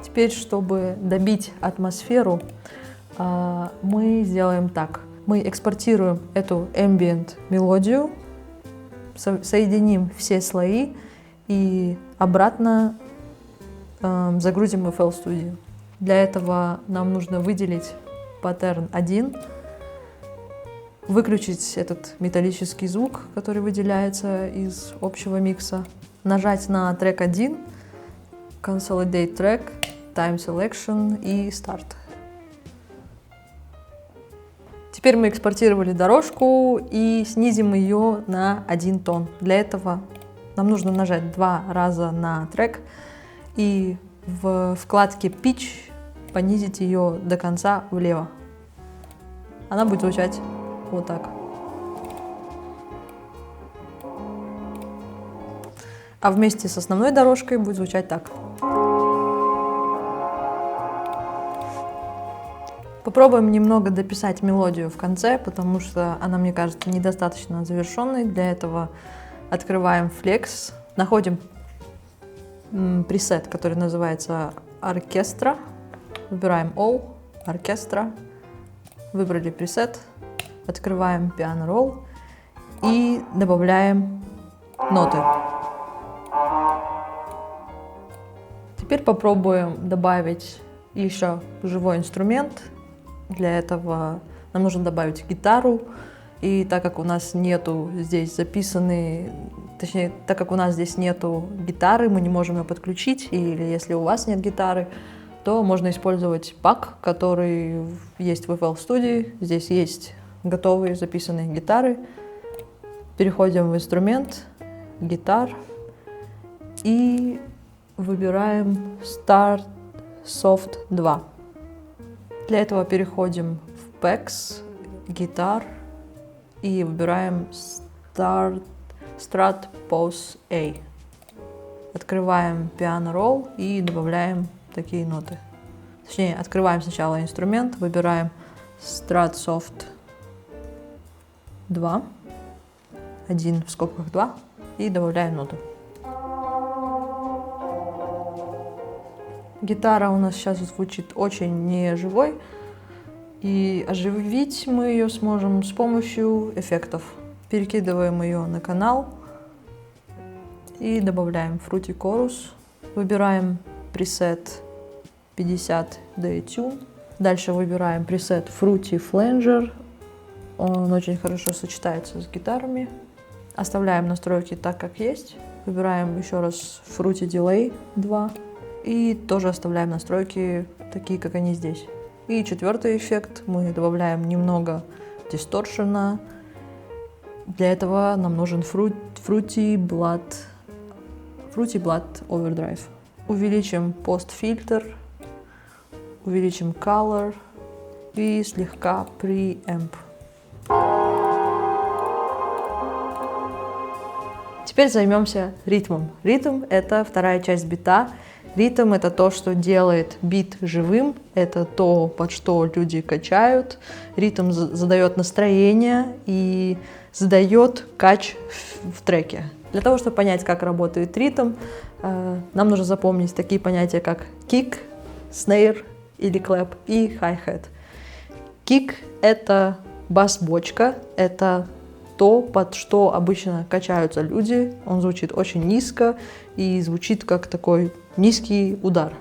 Speaker 1: Теперь, чтобы добить атмосферу, мы сделаем так. Мы экспортируем эту ambient мелодию, соединим все слои и обратно загрузим в FL Studio. Для этого нам нужно выделить паттерн 1, выключить этот металлический звук, который выделяется из общего микса, нажать на трек 1, Consolidate Track, Time Selection и Start. Теперь мы экспортировали дорожку и снизим ее на 1 тон. Для этого нам нужно нажать 2 раза на трек и в вкладке Pitch понизить ее до конца влево. Она будет звучать вот так. А вместе с основной дорожкой будет звучать так. Попробуем немного дописать мелодию в конце, потому что она, мне кажется, недостаточно завершенной. Для этого открываем Flex, находим пресет, который называется Orchestra, выбираем All, Orchestra, выбрали пресет, открываем Piano Roll и добавляем ноты. Теперь попробуем добавить еще живой инструмент. Для этого нам нужно добавить гитару, и так как у нас нету здесь записанные, точнее, так как у нас здесь нету гитары, мы не можем ее подключить, или если у вас нет гитары, то можно использовать пак, который есть в FL Studio. Здесь есть готовые записанные гитары. Переходим в инструмент, гитар, и выбираем Start Soft 2. Для этого переходим в Packs, гитар и выбираем Strat Pose A. Открываем Piano Roll и добавляем такие ноты. Точнее, открываем сначала инструмент, выбираем Strat Soft 2, 1 в скобках 2 и добавляем ноту. Гитара у нас сейчас звучит очень неживой, и оживить мы ее сможем с помощью эффектов. Перекидываем ее на канал и добавляем Fruity Chorus. Выбираем пресет 50 D-Tune. Дальше выбираем пресет Fruity Flanger. Он очень хорошо сочетается с гитарами. Оставляем настройки так, как есть. Выбираем еще раз Fruity Delay 2. И тоже оставляем настройки такие, как они здесь. И четвертый эффект. Мы добавляем немного дисторшена. Для этого нам нужен Fruity Blood Overdrive. Увеличим пост-фильтр, увеличим Color и слегка Preamp. Теперь займемся ритмом. Ритм — это вторая часть бита. Ритм — это то, что делает бит живым, это то, под что люди качают. Ритм задает настроение и задает кач в треке. Для того, чтобы понять, как работает ритм, нам нужно запомнить такие понятия, как кик, снейр или клэп и хай-хэт. Кик — это бас-бочка, это то, под что обычно качаются люди. Он звучит очень низко и звучит как такой низкий удар.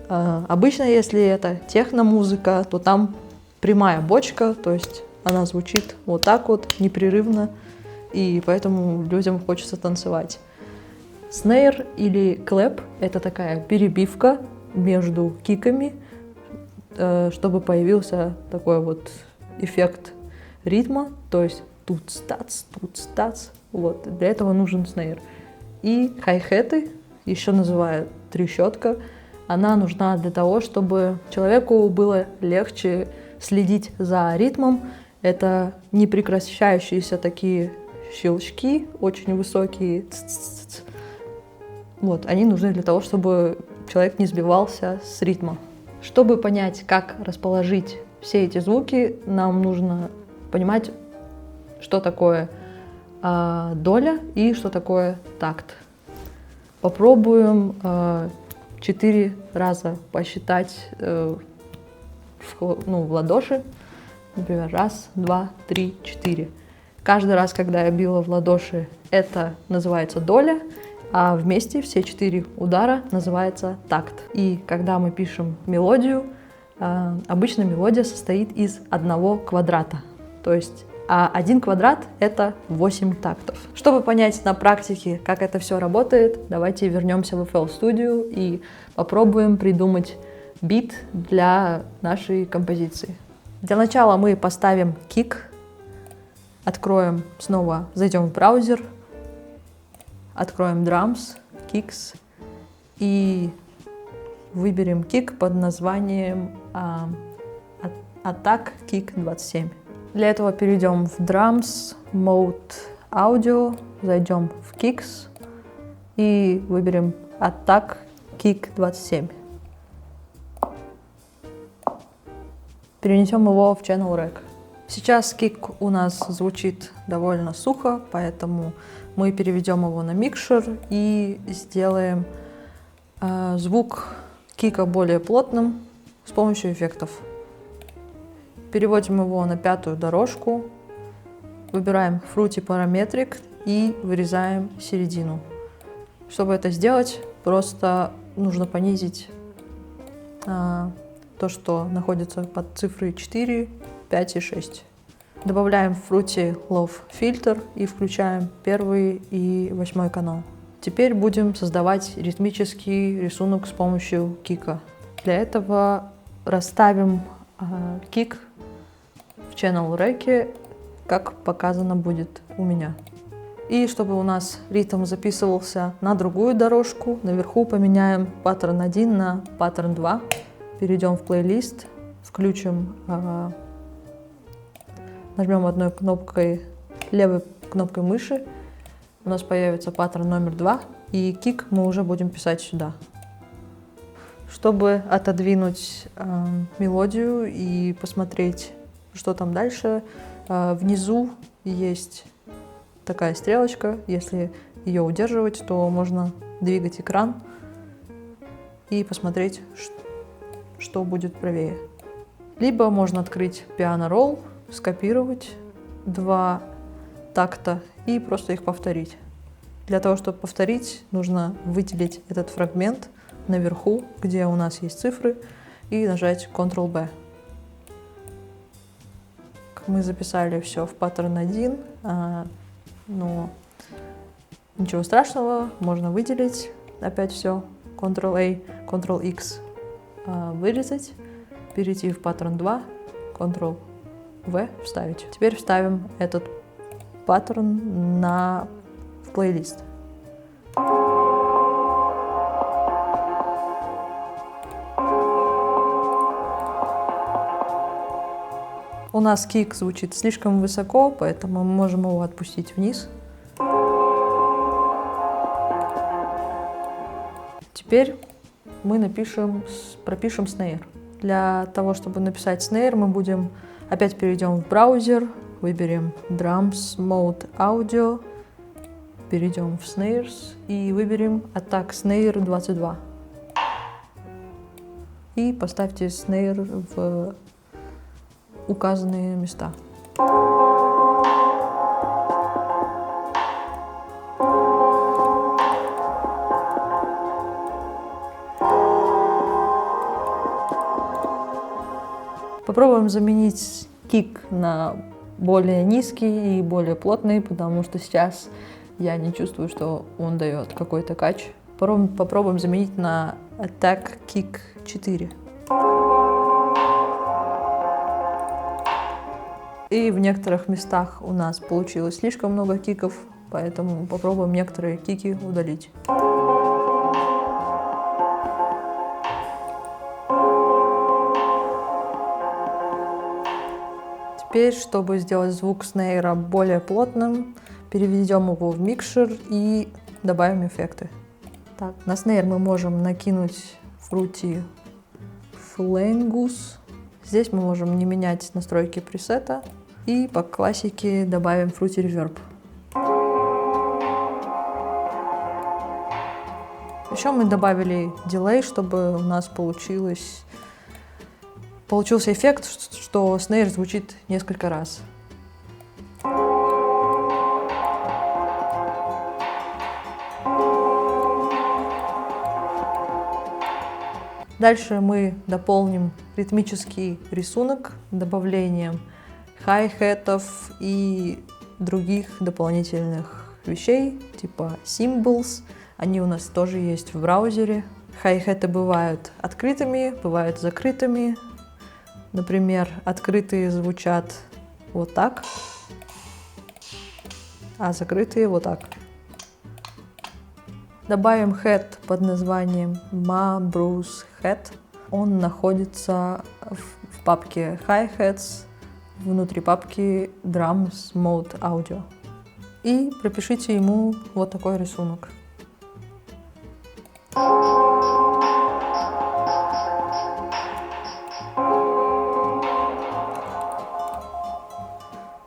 Speaker 1: Обычно, если это техно-музыка, то там прямая бочка, то есть она звучит вот так вот, непрерывно, и поэтому людям хочется танцевать. Снейр или клэп — это такая перебивка между киками, чтобы появился такой вот эффект ритма, то есть тут-стац. Вот, для этого нужен снейр. И хай-хеты, еще называют трещотка, она нужна для того, чтобы человеку было легче следить за ритмом. Это непрекращающиеся такие щелчки, очень высокие. Вот, они нужны для того, чтобы человек не сбивался с ритма. Чтобы понять, как расположить все эти звуки, нам нужно понимать, что такое доля и что такое такт. Попробуем 4 раза посчитать в ладоши. Например, 1, 2, 3, 4. Каждый раз, когда я била в ладоши, это называется доля, а вместе все 4 удара называется такт. И когда мы пишем мелодию, обычно мелодия состоит из одного квадрата. То есть 1 квадрат — это 8 тактов. Чтобы понять на практике, как это все работает, давайте вернемся в FL Studio и попробуем придумать бит для нашей композиции. Для начала мы поставим кик, откроем снова, зайдем в браузер, откроем Drums, Kicks и выберем кик под названием Attack Kick 27. Для этого перейдем в Drums, Mode Audio, зайдем в Kicks и выберем Attack Kick 27. Перенесем его в Channel Rack. Сейчас кик у нас звучит довольно сухо, поэтому мы переведем его на микшер и сделаем звук кика более плотным с помощью эффектов. Переводим его на 5-ю дорожку, выбираем Fruity Parametric и вырезаем середину. Чтобы это сделать, просто нужно понизить то, что находится под цифрой 4, 5 и 6. Добавляем Fruity Love фильтр и включаем 1 и 8 канал. Теперь будем создавать ритмический рисунок с помощью кика. Для этого расставим кик в Channel Rack, как показано будет у меня. И чтобы у нас ритм записывался на другую дорожку, наверху поменяем паттерн 1 на паттерн 2. Перейдем в плейлист, включим, нажмем одной кнопкой, левой кнопкой мыши, у нас появится паттерн номер 2, и кик мы уже будем писать сюда. Чтобы отодвинуть мелодию и посмотреть, что там дальше, внизу есть такая стрелочка. Если ее удерживать, то можно двигать экран и посмотреть, что будет правее. Либо можно открыть Piano Roll, скопировать 2 такта и просто их повторить. Для того, чтобы повторить, нужно выделить этот фрагмент наверху, где у нас есть цифры, и нажать Ctrl-B. Мы записали все в паттерн 1, но ничего страшного, можно выделить опять все, Ctrl-A, Ctrl-X, вырезать, перейти в паттерн 2, Ctrl-V вставить. Теперь вставим этот паттерн в плейлист. У нас кик звучит слишком высоко, поэтому мы можем его отпустить вниз. Теперь мы пропишем снейр. Для того, чтобы написать снейр, мы опять перейдем в браузер, выберем Drums, Mode Audio, перейдем в Snares и выберем Attack Snare 22. И поставьте снейр в указанные места. Попробуем заменить кик на более низкий и более плотный, потому что сейчас я не чувствую, что он дает какой-то кач. Попробуем заменить на Attack Kick 4. И в некоторых местах у нас получилось слишком много киков, поэтому попробуем некоторые кики удалить. Теперь, чтобы сделать звук снейра более плотным, переведем его в микшер и добавим эффекты. Так, на снейр мы можем накинуть Fruity Flangus. Здесь мы можем не менять настройки пресета. И по классике добавим Fruity Reverb. Еще мы добавили дилей, чтобы у нас получился эффект, что снейр звучит несколько раз. Дальше мы дополним ритмический рисунок добавлением хай-хэтов и других дополнительных вещей, типа symbols. Они у нас тоже есть в браузере. Хай-хэты бывают открытыми, бывают закрытыми. Например, открытые звучат вот так, а закрытые вот так. Добавим хэт под названием Ma Bruce Hat. Он находится в папке Hi-Hats, внутри папки Drums Mode Audio. И пропишите ему вот такой рисунок.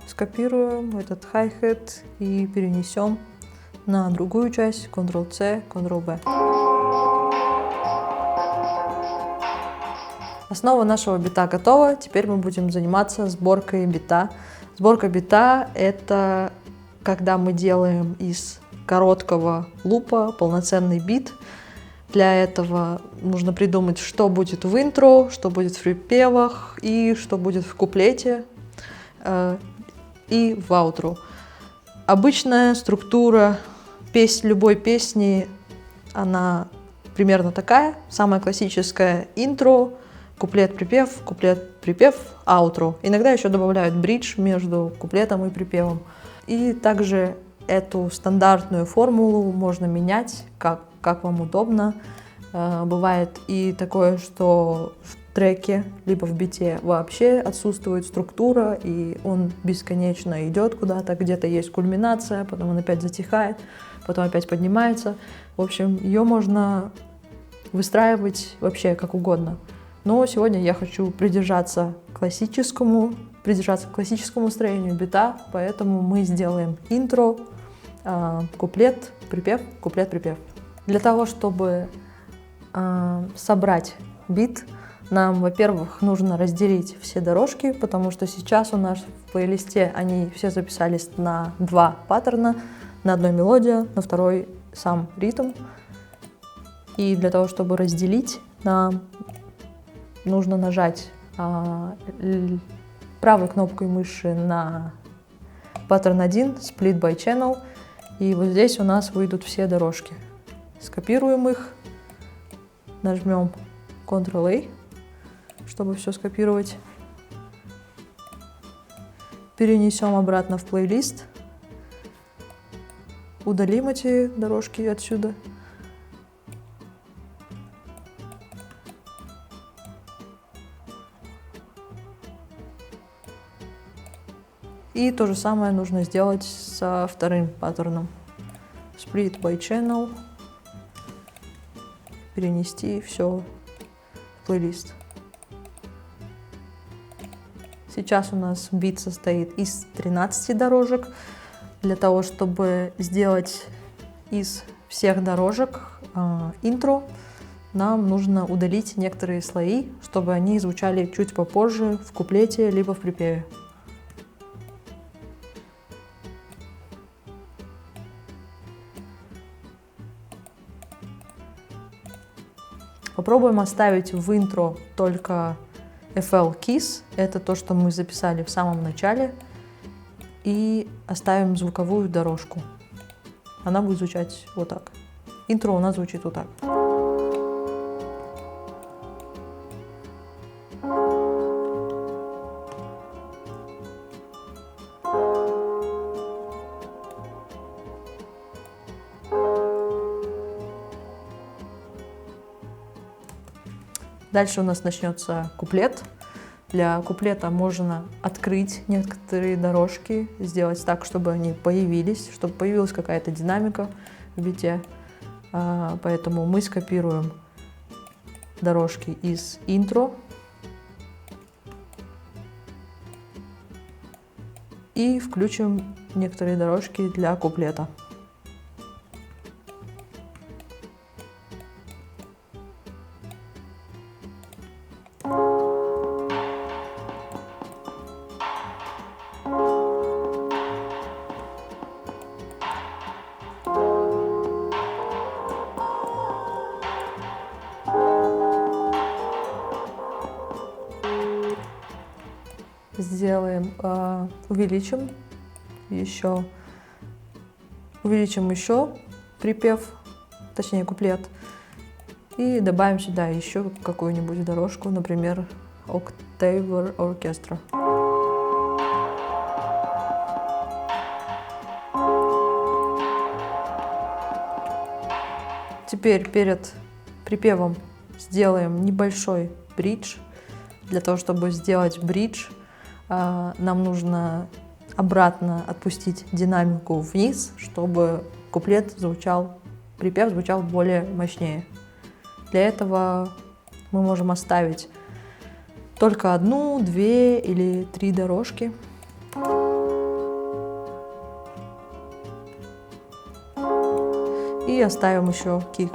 Speaker 1: Скопируем этот hi-hat и перенесем на другую часть, Ctrl-C, Ctrl-V. Основа нашего бита готова, теперь мы будем заниматься сборкой бита. Сборка бита — это когда мы делаем из короткого лупа полноценный бит. Для этого нужно придумать, что будет в интро, что будет в припевах и что будет в куплете и в аутро. Обычная структура любой песни, она примерно такая. Самая классическая — интро, куплет-припев, аутро. Иногда еще добавляют бридж между куплетом и припевом. И также эту стандартную формулу можно менять, как вам удобно. Бывает и такое, что в треке, либо в бите вообще отсутствует структура, и он бесконечно идет куда-то, где-то есть кульминация, потом он опять затихает, потом опять поднимается. В общем, ее можно выстраивать вообще как угодно. Но сегодня я хочу придержаться классическому строению бита, поэтому мы сделаем интро, куплет, припев, куплет, припев. Для того, чтобы собрать бит, нам, во-первых, нужно разделить все дорожки, потому что сейчас у нас в плейлисте они все записались на 2 паттерна, на одной мелодия, на второй сам ритм. И для того, чтобы разделить, нам нужно нажать правой кнопкой мыши на паттерн 1, Split by Channel, и вот здесь у нас выйдут все дорожки. Скопируем их, нажмем Ctrl-A, чтобы все скопировать. Перенесем обратно в плейлист. Удалим эти дорожки отсюда. И то же самое нужно сделать со вторым паттерном. Split by Channel. Перенести все в плейлист. Сейчас у нас бит состоит из 13 дорожек. Для того, чтобы сделать из всех дорожек интро, нам нужно удалить некоторые слои, чтобы они звучали чуть попозже в куплете либо в припеве. Попробуем оставить в интро только FL Keys. Это то, что мы записали в самом начале. и оставим звуковую дорожку. Она будет звучать вот так. Интро у нас звучит вот так. Дальше у нас начнется куплет. Для куплета можно открыть некоторые дорожки, сделать так, чтобы они появились, чтобы появилась какая-то динамика в бите. Поэтому мы скопируем дорожки из интро и включим некоторые дорожки для куплета. Сделаем, увеличим еще припев, точнее куплет, и добавим сюда еще какую-нибудь дорожку, например, Octave Orchestra. Теперь перед припевом сделаем небольшой бридж. Для того, чтобы сделать бридж, нам нужно обратно отпустить динамику вниз, чтобы припев звучал более мощнее. Для этого мы можем оставить только 1, 2 или 3 дорожки. И оставим еще кик.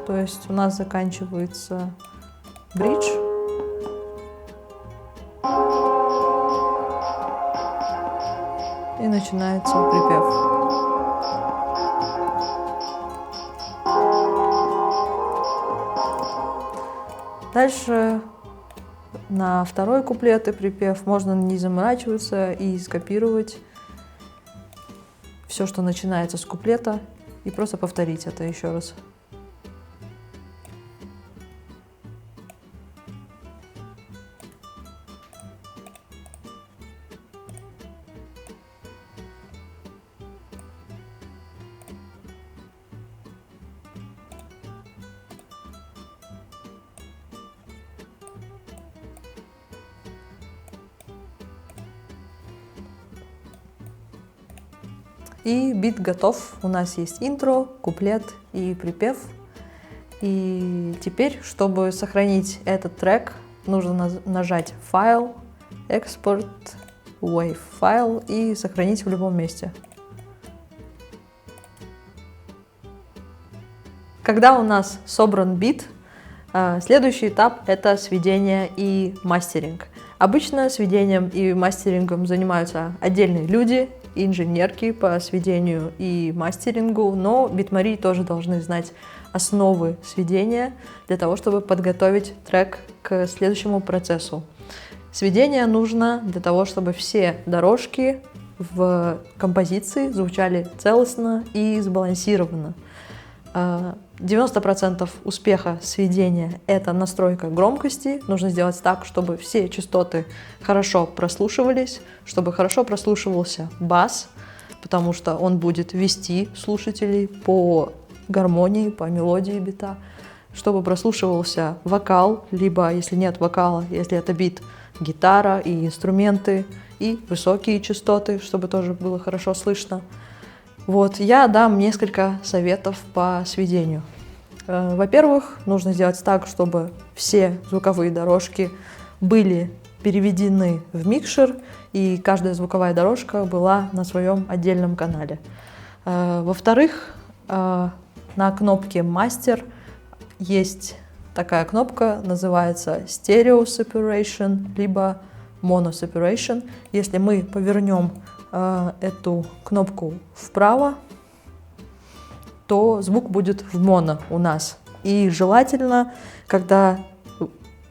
Speaker 1: То есть у нас заканчивается бридж. И начинается припев. Дальше на второй куплет и припев можно не заморачиваться и скопировать все, что начинается с куплета, и просто повторить это еще раз. И бит готов. У нас есть интро, куплет и припев. И теперь, чтобы сохранить этот трек, нужно нажать «Файл», «Экспорт», «Wave файл» и сохранить в любом месте. Когда у нас собран бит, следующий этап — это сведение и мастеринг. Обычно сведением и мастерингом занимаются отдельные люди, инженерки по сведению и мастерингу, но битмари тоже должны знать основы сведения для того, чтобы подготовить трек к следующему процессу. Сведение нужно для того, чтобы все дорожки в композиции звучали целостно и сбалансированно. 90% успеха сведения — это настройка громкости. Нужно сделать так, чтобы все частоты хорошо прослушивались, чтобы хорошо прослушивался бас, потому что он будет вести слушателей по гармонии, по мелодии бита, чтобы прослушивался вокал, либо, если нет вокала, если это бит, гитара и инструменты, и высокие частоты, чтобы тоже было хорошо слышно. Вот, я дам несколько советов по сведению. Во-первых, нужно сделать так, чтобы все звуковые дорожки были переведены в микшер, и каждая звуковая дорожка была на своем отдельном канале. Во-вторых, на кнопке «Мастер» есть такая кнопка, называется Stereo Separation, либо Mono Separation. Если мы повернем эту кнопку вправо, то звук будет в моно у нас. И желательно, когда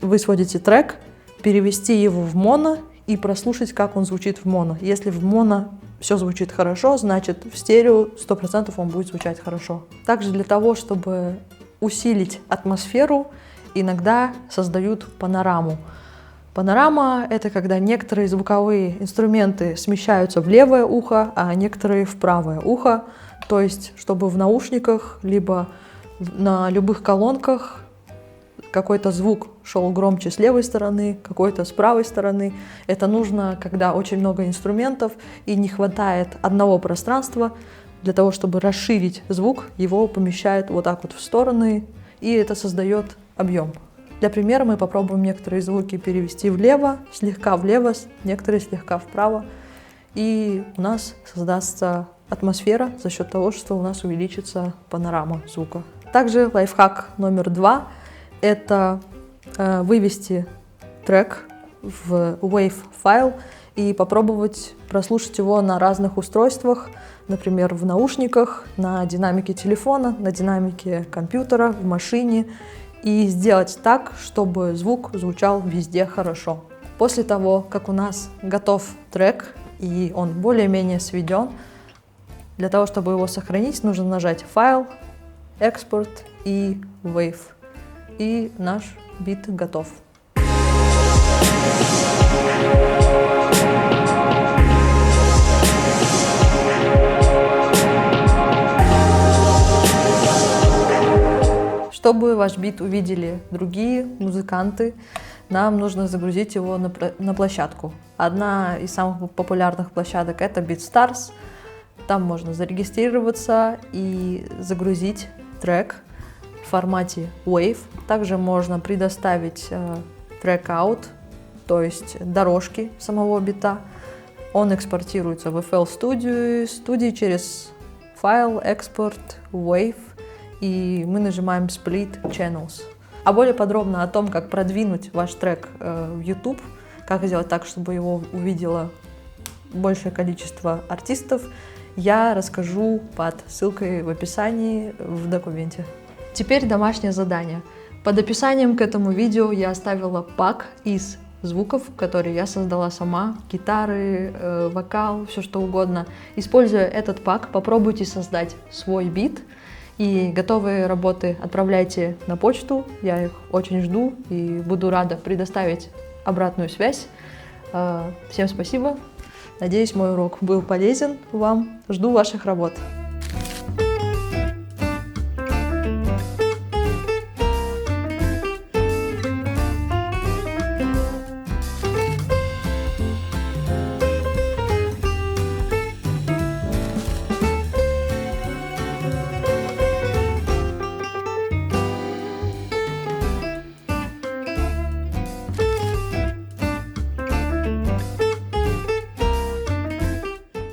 Speaker 1: вы сводите трек, перевести его в моно и прослушать, как он звучит в моно. Если в моно все звучит хорошо, значит в стерео 100% он будет звучать хорошо. Также для того, чтобы усилить атмосферу, иногда создают панораму. Панорама — это когда некоторые звуковые инструменты смещаются в левое ухо, а некоторые в правое ухо. То есть, чтобы в наушниках, либо на любых колонках какой-то звук шел громче с левой стороны, какой-то с правой стороны. Это нужно, когда очень много инструментов и не хватает одного пространства. Для того, чтобы расширить звук, его помещают вот так вот в стороны, и это создает объем. Для примера мы попробуем некоторые звуки перевести влево, некоторые слегка вправо, и у нас создастся атмосфера за счет того, что у нас увеличится панорама звука. Также лайфхак номер 2 – это вывести трек в WAV файл и попробовать прослушать его на разных устройствах, например, в наушниках, на динамике телефона, на динамике компьютера, в машине, и сделать так, чтобы звук звучал везде хорошо. После того, как у нас готов трек и он более-менее сведен, для того, чтобы его сохранить, нужно нажать «Файл», «Экспорт» и «Wave». И наш бит готов. Чтобы ваш бит увидели другие музыканты, нам нужно загрузить его на площадку. Одна из самых популярных площадок — это BeatStars. Там можно зарегистрироваться и загрузить трек в формате WAV. Также можно предоставить трек-аут, то есть дорожки самого бита. Он экспортируется в FL Studio через файл, экспорт, WAV, и мы нажимаем Split Channels. А более подробно о том, как продвинуть ваш трек в YouTube, как сделать так, чтобы его увидело большее количество артистов, я расскажу под ссылкой в описании в документе. Теперь домашнее задание. Под описанием к этому видео я оставила пак из звуков, которые я создала сама, гитары, вокал, все что угодно. Используя этот пак, попробуйте создать свой бит, и готовые работы отправляйте на почту, я их очень жду и буду рада предоставить обратную связь. Всем спасибо, надеюсь, мой урок был полезен вам, жду ваших работ.